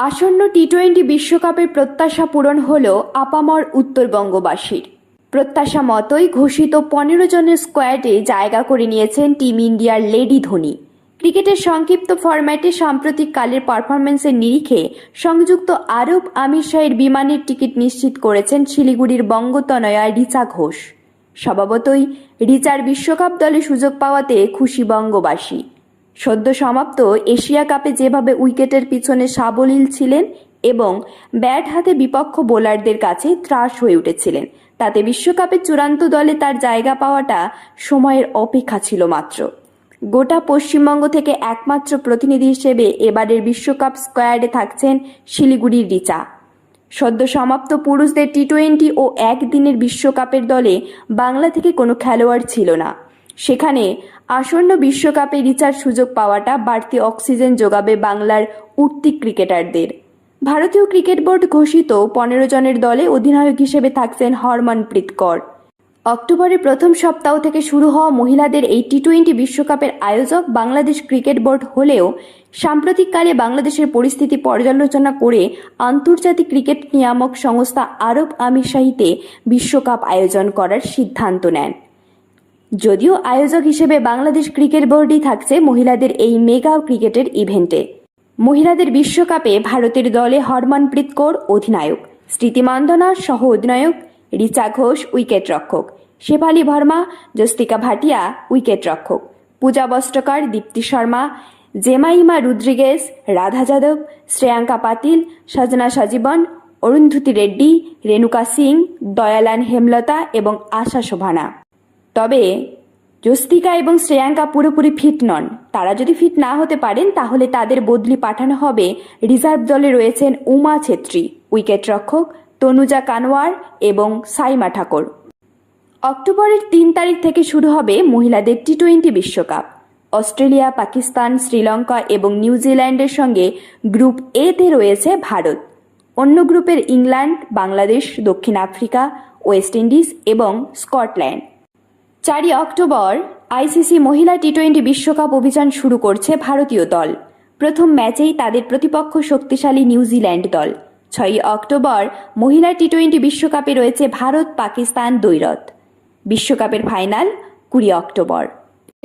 আসন্ন টি-20 বিশ্বকাপের প্রত্যাশা পূরণ হল আপামর উত্তরবঙ্গবাসীর। প্রত্যাশা মতোই ঘোষিত 15 জনের স্কোয়াডে জায়গা করে নিয়েছেন টিম ইন্ডিয়ার লেডি ধোনি। ক্রিকেটের সংক্ষিপ্ত ফরম্যাটে সাম্প্রতিক কালের পারফরম্যান্সের নিরিখে সংযুক্ত আরব আমিরশাহীর বিমানের টিকিট নিশ্চিত করেছেন শিলিগুড়ির বঙ্গতনয়া রিচা ঘোষ। স্বভাবতই রিচার বিশ্বকাপ দলে সুযোগ পাওয়াতে খুশি বঙ্গবাসী। সদ্য সমাপ্ত এশিয়া কাপে যেভাবে উইকেটের পিছনে সাবলীল ছিলেন এবং ব্যাট হাতে বিপক্ষ বোলারদের কাছে ত্রাস হয়ে উঠেছিলেন, তাতে বিশ্বকাপের চূড়ান্ত দলে তার জায়গা পাওয়াটা সময়ের অপেক্ষা ছিল মাত্র। গোটা পশ্চিমবঙ্গ থেকে একমাত্র প্রতিনিধি হিসেবে এবারের বিশ্বকাপ স্কোয়াডে থাকছেন শিলিগুড়ির রিচা। সদ্য সমাপ্ত পুরুষদের টি-20 ও একদিনের বিশ্বকাপের দলে বাংলা থেকে কোনো খেলোয়াড় ছিল না। সেখানে আসন্ন বিশ্বকাপে রিচার সুযোগ পাওয়াটা বাড়তি অক্সিজেন যোগাবে বাংলার উঠতি ক্রিকেটারদের। ভারতীয় ক্রিকেট বোর্ড ঘোষিত 15 জনের দলে অধিনায়ক হিসেবে থাকছেন হরমনপ্রীত কৌর। অক্টোবরের প্রথম সপ্তাহ থেকে শুরু হওয়া মহিলাদের এই টি-20 বিশ্বকাপের আয়োজক বাংলাদেশ ক্রিকেট বোর্ড হলেও সাম্প্রতিককালে বাংলাদেশের পরিস্থিতি পর্যালোচনা করে আন্তর্জাতিক ক্রিকেট নিয়ামক সংস্থা আরব আমিরশাহীতে বিশ্বকাপ আয়োজন করার সিদ্ধান্ত নেন। যদিও আয়োজক হিসেবে বাংলাদেশ ক্রিকেট বোর্ডই থাকছে মহিলাদের এই মেগা ক্রিকেটের ইভেন্টে। মহিলাদের বিশ্বকাপে ভারতের দলে হরমনপ্রীত কৌর অধিনায়ক, স্মৃতি মান্ধানা সহ অধিনায়ক, রিচা ঘোষ উইকেট রক্ষক, শেফালি ভার্মা, জস্তিকা ভাটিয়া উইকেট রক্ষক, পূজা বস্ত্রকর, দীপ্তি শর্মা, জেমাইমা রুদ্রিগেজ, রাধা যাদব, শ্রেয়াঙ্কা পাতিল, সজনা সজীবন, অরুন্ধতী রেড্ডি, রেণুকা সিং, দয়ালান হেমলতা এবং আশা শোভানা। তবে জস্তিকা এবং শ্রেয়াঙ্কা পুরোপুরি ফিট নন। তারা যদি ফিট না হতে পারেন তাহলে তাদের বদলি পাঠানো হবে। রিজার্ভ দলে রয়েছেন উমা ছেত্রী, উইকেট রক্ষক, তনুজা কানওয়ার এবং সাইমা ঠাকুর। অক্টোবরের 3 তারিখ থেকে শুরু হবে মহিলাদের টি-20 বিশ্বকাপ। অস্ট্রেলিয়া, পাকিস্তান, শ্রীলঙ্কা এবং নিউজিল্যান্ডের সঙ্গে গ্রুপ এতে রয়েছে ভারত। অন্য গ্রুপের ইংল্যান্ড, বাংলাদেশ, দক্ষিণ আফ্রিকা, ওয়েস্ট ইন্ডিজ এবং স্কটল্যান্ড। 4 অক্টোবর আইসিসি মহিলা টি-20 বিশ্বকাপ অভিযান শুরু করছে ভারতীয় দল। প্রথম ম্যাচেই তাদের প্রতিপক্ষ শক্তিশালী নিউজিল্যান্ড দল। 6 অক্টোবর মহিলা টি-20 বিশ্বকাপে রয়েছে ভারত পাকিস্তান দ্বৈরথ। বিশ্বকাপের ফাইনাল 20 অক্টোবর।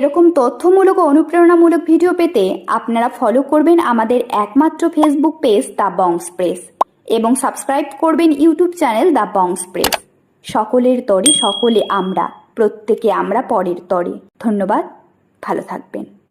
এরকম তথ্যমূলক ও অনুপ্রেরণামূলক ভিডিও পেতে আপনারা ফলো করবেন আমাদের একমাত্র ফেসবুক পেজ দ্য বংস প্রেস এবং সাবস্ক্রাইব করবেন ইউটিউব চ্যানেল দ্য বংস প্রেস। সকলের তরে সকলে আমরা, প্রত্যেকে আমরা পরের তরে। ধন্যবাদ, ভালো থাকবেন।